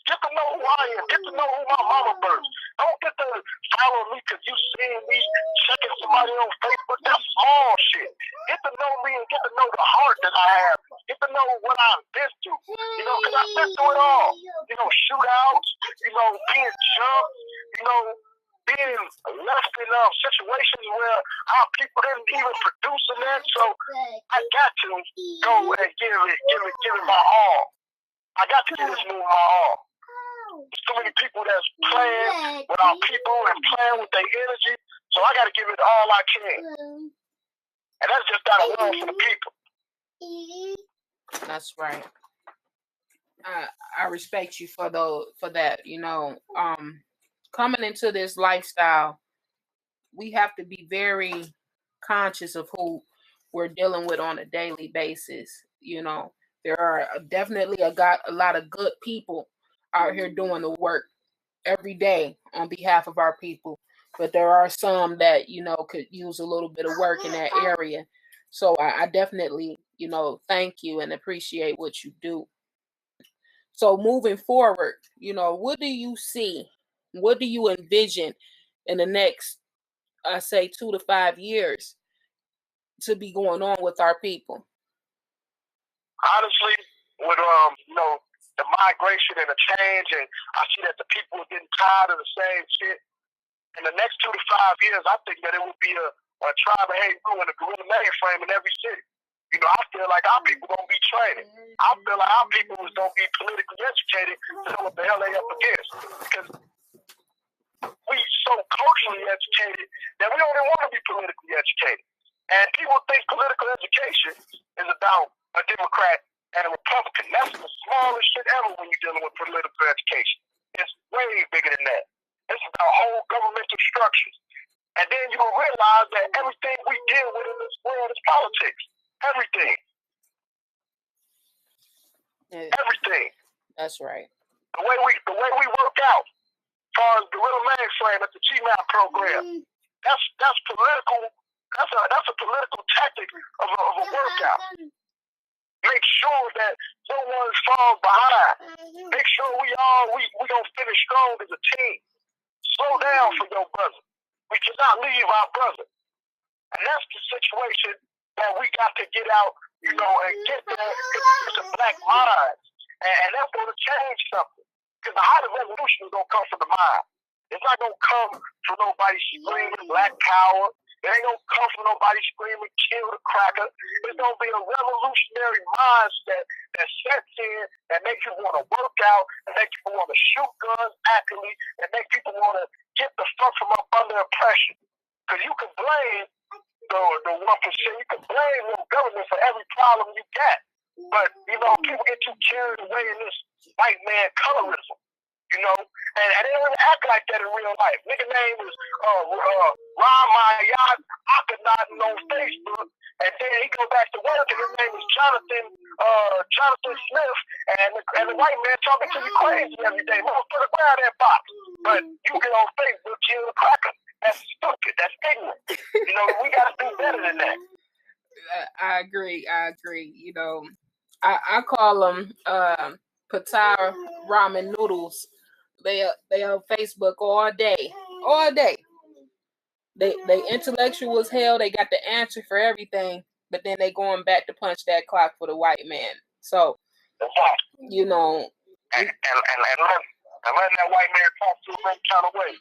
Get to know who I am. Get to know who my mama birthed. Don't get to follow me because you see me checking somebody on Facebook. That's small shit. Get to know me and get to know the heart that I have. Get to know what I've been through. Because I've been through it all. Shootouts, being jumped, being left in situations where our people didn't even produce in that. So I got to go and give it my all. I got to give this movie my all. There's too many people that's playing with our people and playing with their energy. So I got to give it all I can. And that's just not a love for the people. That's right. I respect you for that. Coming into this lifestyle, we have to be very conscious of who we're dealing with on a daily basis. There are definitely a lot of good people out here doing the work every day on behalf of our people, but there are some that could use a little bit of work in that area. So I definitely thank you and appreciate what you do. So moving forward, what do you see? What do you envision in the next, I say, 2 to 5 years to be going on with our people? Honestly, with the migration and the change, and I see that the people are getting tired of the same shit. In the next 2 to 5 years, I think that it will be a tribe and hate rule and a guerrilla mainframe in every city. You know, I feel like our people gonna be trained. I feel like our people is gonna be politically educated to know what the hell they up against. Because we so culturally educated that we don't even want to be politically educated. And people think political education is about a Democrat and a Republican. That's the smallest shit ever when you're dealing with political education. It's way bigger than that. It's about whole governmental structures. And then you will realize that everything we deal with in this world is politics. Everything. Yeah. Everything. That's right. The way we work out, as far as the little mainframe at the Chi-Raq program, that's political. That's a political tactic of a workout. Make sure that no one falls behind. Make sure we gonna finish strong as a team. Slow down for your brother. We cannot leave our brother. And that's the situation that we got to get out, you know, and get there. It's a black mind. And that's going to change something. Because the height of revolution is going to come from the mind. It's not going to come from nobody screaming black power. It ain't going to come from nobody screaming kill the cracker. It's going to be a revolutionary mindset that sets in and makes you want to work out and make people want to shoot guns accurately and make people want to get the fuck from up under oppression. Because you can blame the 1%, you can blame your government for every problem you got. But, you know, people get too carried away in this white man colorism, you know, and they don't even act like that in real life. Nigga name is Ramayat Akhenaten on Facebook, and then he go back to work and his name is Jonathan Smith, and the white man talking to you crazy every day. Motherfucker, grab that box. But you get on Facebook, kill the cracker. That's stupid. That's ignorant. You know, we got to do better than that. I agree. You know, I call them Pattaya ramen noodles. They on Facebook all day. They intellectual as hell. They got the answer for everything, but then they going back to punch that clock for the white man. So, you know, and letting that white man talk to him any kind of way.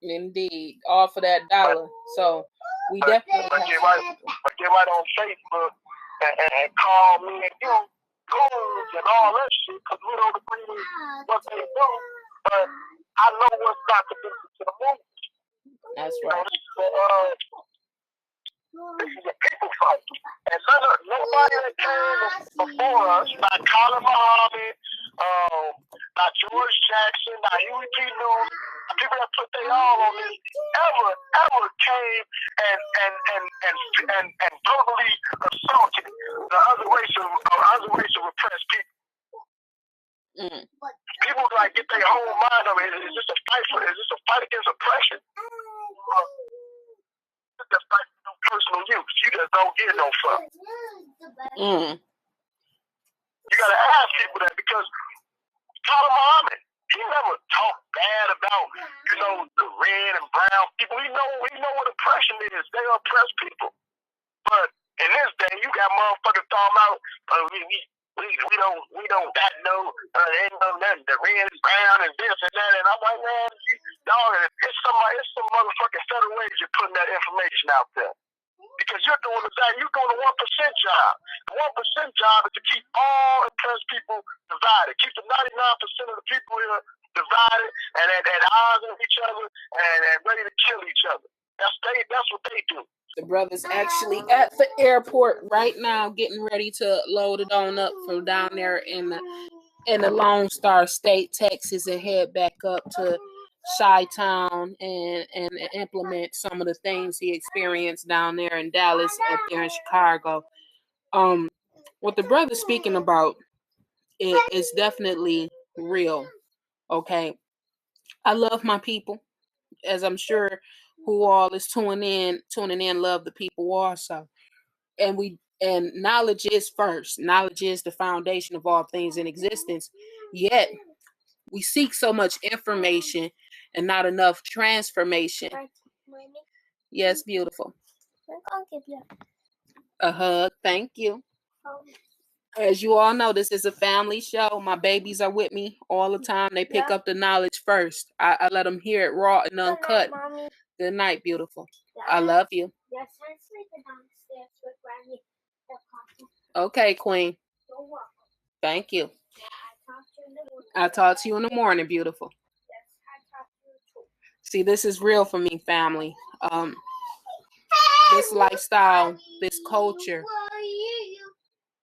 Indeed, all for that dollar. So we definitely get right on Facebook and call me and you goons and all that shit because we don't agree with what they do. But I know what's contributing to the movement. That's right. This is a people fight. And nobody that came before us, not Colin Muhammad, not George Jackson, not Huey P. Newton, people that put their all on this, ever came and verbally assaulted the other race of repressed people. People like get their whole mind of it. Is this a fight against oppression? It's a fight for personal use. You just don't get no fuck. You gotta ask people that because Colin Muhammad, he never talked bad about, you know, the red and brown people. We know what oppression is. They oppress people. But in this day, you got motherfuckers talking about we don't that know ain't no nothing. The red and brown and this and that. And I'm like, man, dog, it's some motherfucking federal agent putting that information out there. Because you're doing the 1% job. The 1% job is to keep all oppressed people divided. Keep the 99% of the people here divided and at odds with each other and ready to kill each other. That's what they do. The brother's actually at the airport right now, getting ready to load it on up from down there in the Lone Star State, Texas, and head back up to Chi-Town and implement some of the things he experienced down there in Dallas, up there in Chicago. What the brother's speaking about is definitely real. Okay, I love my people, as I'm sure who all is tuning in love the people also. And knowledge is first. Knowledge is the foundation of all things in existence. Yet we seek so much information and not enough transformation. Yes, beautiful. A hug. Thank you. As you all know, this is a family show. My babies are with me all the time. They pick up the knowledge first. I let them hear it raw and uncut. Good night, beautiful. I love you. Okay, Queen. Thank you. I'll talk to you in the morning, beautiful. See, this is real for me, family. This lifestyle, this culture,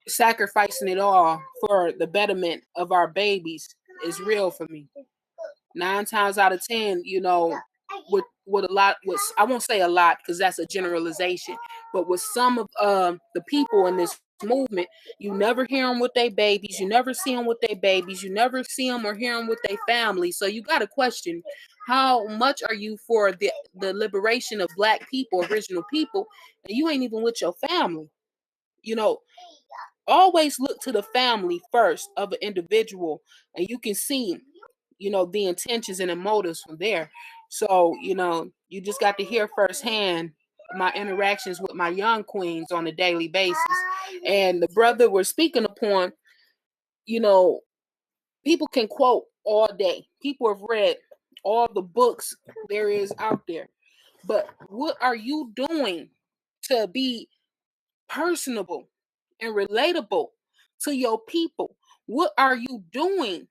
sacrificing it all for the betterment of our babies is real for me. 9 times out of 10, with a lot, with I won't say a lot because that's a generalization, but with some of the people in this movement, you never hear them with their babies, you never see them with their babies, you never see them or hear them with their family. So you got to question, how much are you for the liberation of Black people, original people, and you ain't even with your family? You know, always look to the family first of an individual, and you can see the intentions and the motives from there. So you just got to hear firsthand my interactions with my young queens on a daily basis. And the brother we're speaking upon, people can quote all day, people have read all the books there is out there, but what are you doing to be personable and relatable to your people? What are you doing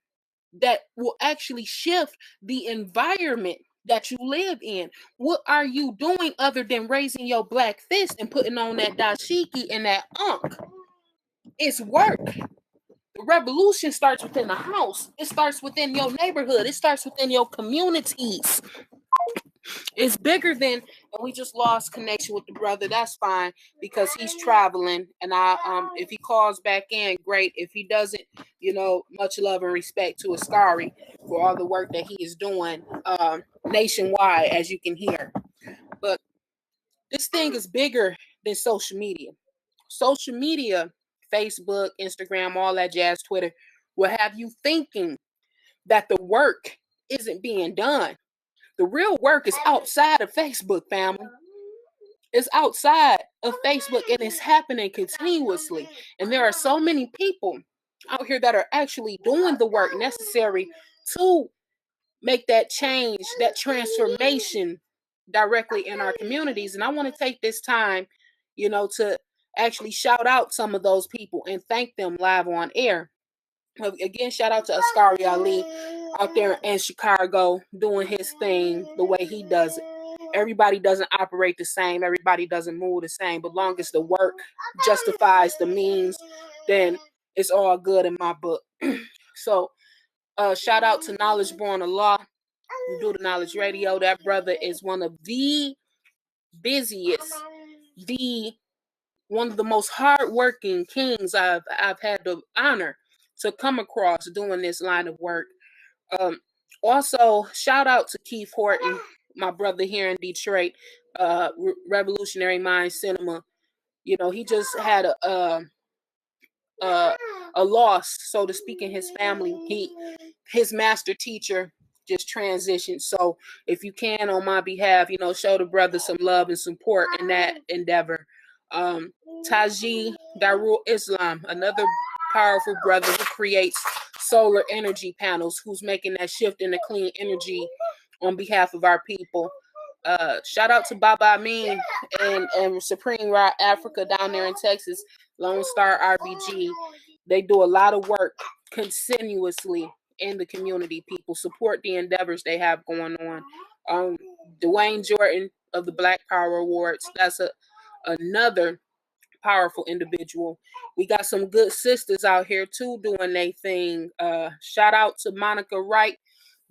that will actually shift the environment that you live in? What are you doing other than raising your black fist and putting on that dashiki and that unk? It's work. The revolution starts within the house. It starts within your neighborhood. It starts within your communities. It's bigger than, and we just lost connection with the brother. That's fine because he's traveling, and if he calls back in, great. If he doesn't, much love and respect to Askari for all the work that he is doing nationwide, as you can hear. But this thing is bigger than social media. Social media, Facebook, Instagram, all that jazz, Twitter, will have you thinking that the work isn't being done. The real work is outside of Facebook, family. It's outside of Facebook, and it's happening continuously. And there are so many people out here that are actually doing the work necessary to make that change, that transformation directly in our communities. And I want to take this time, to actually shout out some of those people and thank them live on air. Again, shout out to Askari Ali out there in Chicago doing his thing the way he does it. Everybody doesn't operate the same. Everybody doesn't move the same. But long as the work justifies the means, then it's all good in my book. So shout out to Knowledge Born of Law, who do the Knowledge Radio. That brother is one of the busiest, one of the most hardworking kings I've had the honor to come across doing this line of work. Also, shout out to Keith Horton, my brother here in Detroit, Revolutionary Mind Cinema. He just had a loss, so to speak, in his family. His master teacher just transitioned. So if you can, on my behalf, show the brother some love and support in that endeavor. Taji Darul Islam, another powerful brother who creates solar energy panels, who's making that shift into clean energy on behalf of our people. Shout out to Baba Amin and Supreme Rock Africa down there in Texas, Lone Star RBG. They do a lot of work continuously in the community. People support the endeavors they have going on. Dwayne Jordan of the Black Power Awards, that's another powerful individual. We got some good sisters out here too doing their thing. Shout out to Monica Wright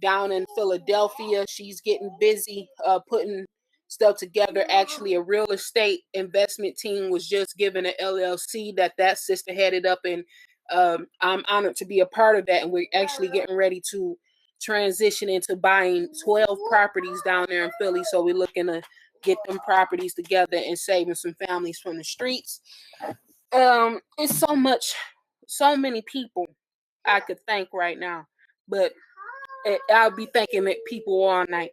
down in Philadelphia. She's getting busy putting stuff together. Actually, a real estate investment team was just given an LLC that sister headed up, and I'm honored to be a part of that. And we're actually getting ready to transition into buying 12 properties down there in Philly. So we're looking to get them properties together and saving some families from the streets. It's so many people I could thank right now, but I'll be thanking people all night.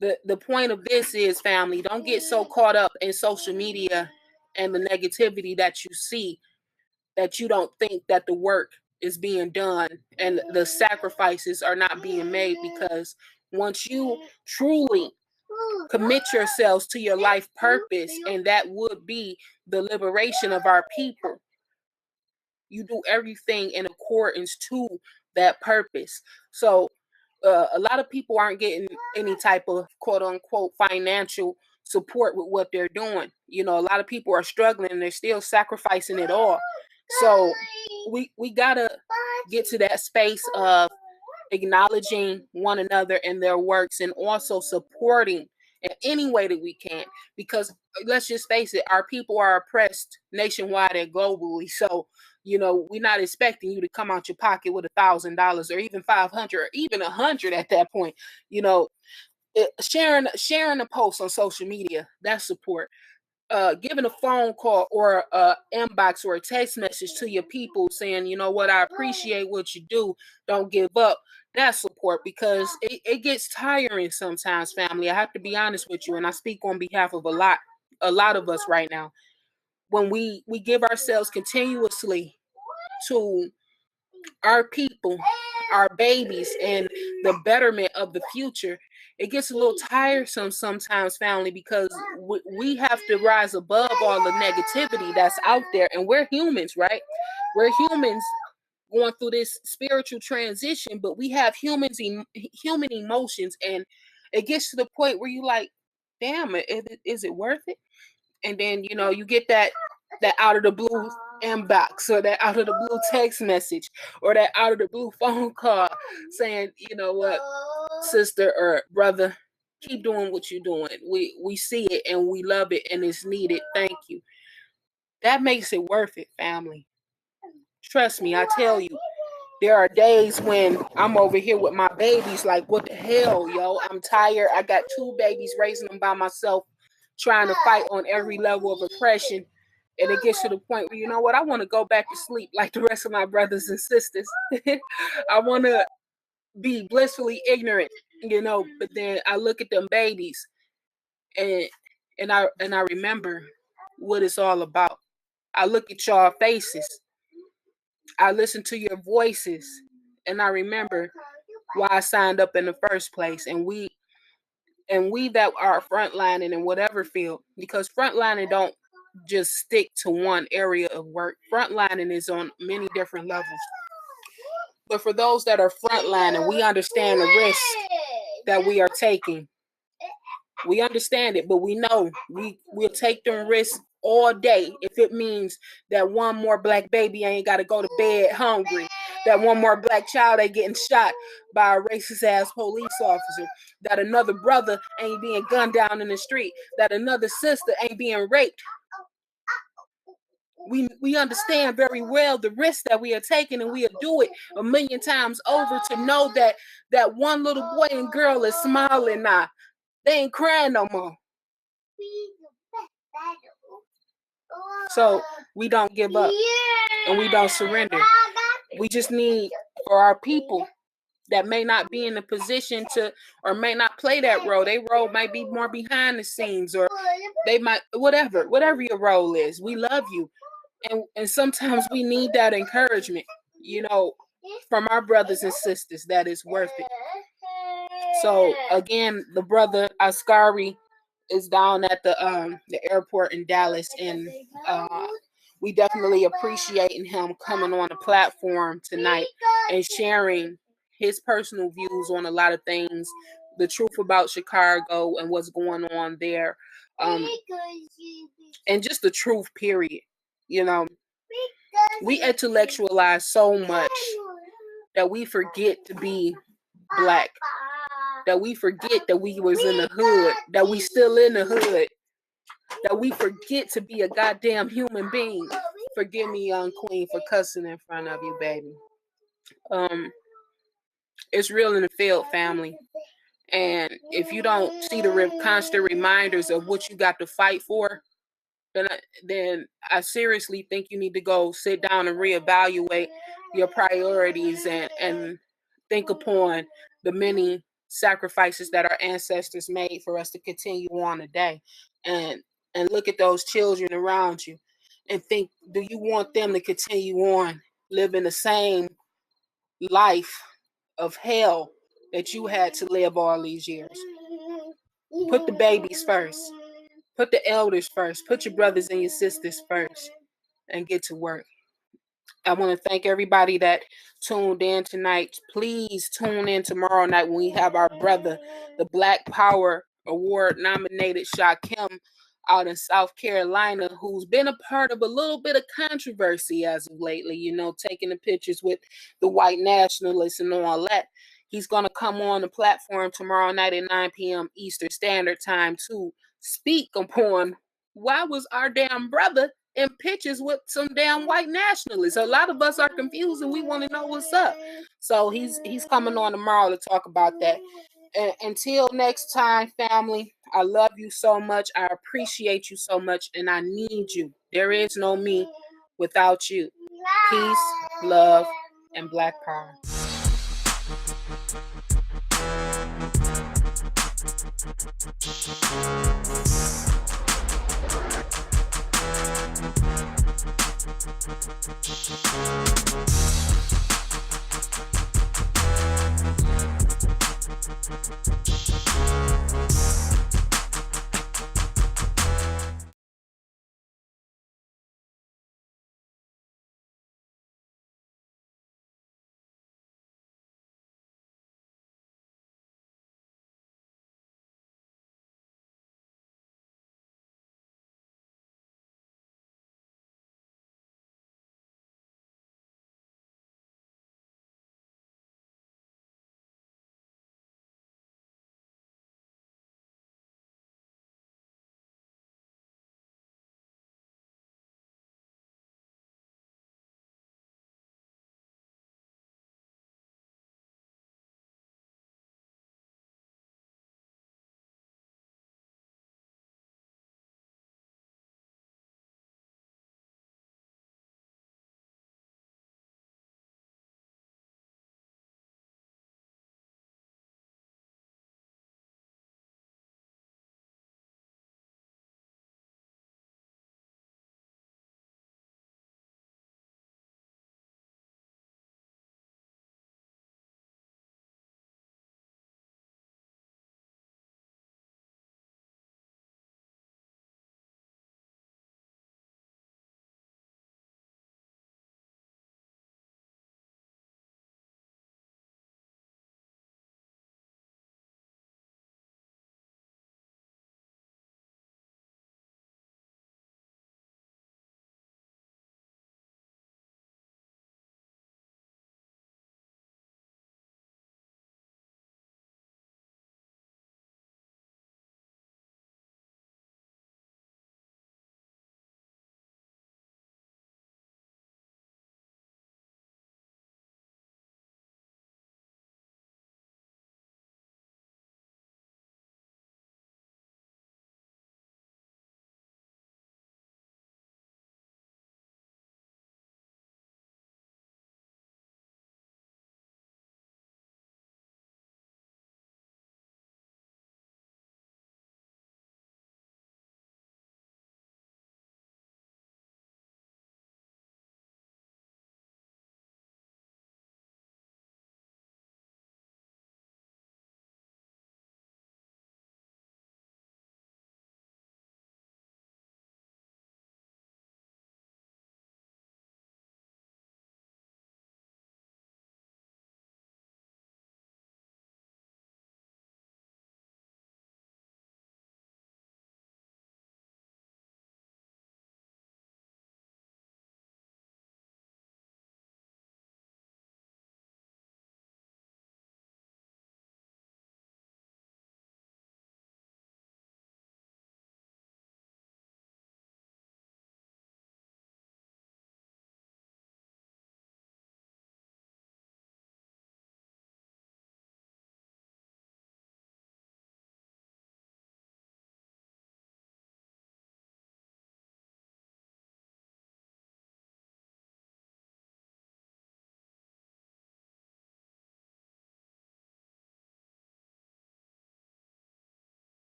The point of this is, family, don't get so caught up in social media and the negativity that you see that you don't think that the work is being done and the sacrifices are not being made, because once you truly commit yourselves to your life purpose, and that would be the liberation of our people. You do everything in accordance to that purpose. So a lot of people aren't getting any type of quote unquote financial support with what they're doing. You know, a lot of people are struggling and they're still sacrificing it all. So we gotta get to that space of acknowledging one another and their works, and also supporting in any way that we can, because let's just face it, our people are oppressed nationwide and globally. So you know, we're not expecting you to come out your pocket with $1,000 or even 500 or even 100 at that point. You know, sharing a post on social media, that's support. Giving a phone call or a inbox or a text message to your people saying, you know what, I appreciate what you do. Don't give up. That's support, because it gets tiring sometimes, family. I have to be honest with you, and I speak on behalf of a lot of us right now. When we give ourselves continuously to our people, our babies, and the betterment of the future, it gets a little tiresome sometimes, family, because we have to rise above all the negativity that's out there. And we're humans, right? We're humans going through this spiritual transition, but we have human emotions, and it gets to the point where you like, damn it, is it worth it? And then you know you get that out of the blue inbox, or that out of the blue text message, or that out of the blue phone call saying, you know what, sister or brother, keep doing what you're doing. We see it and we love it and it's needed. Thank you. That makes it worth it, family. Trust me, I tell you. There are days when I'm over here with my babies, like, what the hell, yo? I'm tired. I got 2 babies, raising them by myself, trying to fight on every level of oppression. And it gets to the point where, you know what, I want to go back to sleep like the rest of my brothers and sisters. I want to be blissfully ignorant, you know, but then I look at them babies and I remember what it's all about. I look at y'all faces. I listen to your voices, and I remember why I signed up in the first place. And we that are frontlining in whatever field, because frontlining don't just stick to one area of work. Frontlining is on many different levels. But for those that are frontlining, we understand the risk that we are taking. We understand it, but we know we'll take them risks all day if it means that one more black baby ain't got to go to bed hungry, that one more black child ain't getting shot by a racist ass police officer, that another brother ain't being gunned down in the street, that another sister ain't being raped. We understand very well the risk that we are taking, and we'll do it a million times over to know that that one little boy and girl is smiling now. They ain't crying no more. So we don't give up and we don't surrender. We just need for our people that may not be in a position to, or may not play that role. Their role might be more behind the scenes, or they might, whatever your role is. We love you. And sometimes we need that encouragement, you know, from our brothers and sisters, that is worth it. So again, the brother Askari is down at the airport in Dallas, and we definitely appreciating him coming on the platform tonight and sharing his personal views on a lot of things, the truth about Chicago and what's going on there, and just the truth, period. You know, we intellectualize so much that we forget to be black, that we forget that we was in the hood, that we still in the hood, that we forget to be a goddamn human being. Forgive me, young queen, for cussing in front of you, baby. It's real in the field, family. And if you don't see the constant reminders of what you got to fight for, then I seriously think you need to go sit down and reevaluate your priorities, and think upon the many sacrifices that our ancestors made for us to continue on today, and look at those children around you and think, do you want them to continue on living the same life of hell that you had to live all these years? Put the babies first. Put the elders first. Put your brothers and your sisters first and get to work. I want to thank everybody that tuned in tonight. Please tune in tomorrow night when we have our brother, the Black Power Award nominated Shakim out in South Carolina, who's been a part of a little bit of controversy as of lately, you know, taking the pictures with the white nationalists and all that. He's going to come on the platform tomorrow night at 9 p.m. Eastern Standard Time to speak upon why was our damn brother in pictures with some damn white nationalists. A lot of us are confused and we want to know what's up. So he's coming on tomorrow to talk about that. And until next time, family, I love you so much. I appreciate you so much, and I need you. There is no me without you. Peace, love, and Black Power.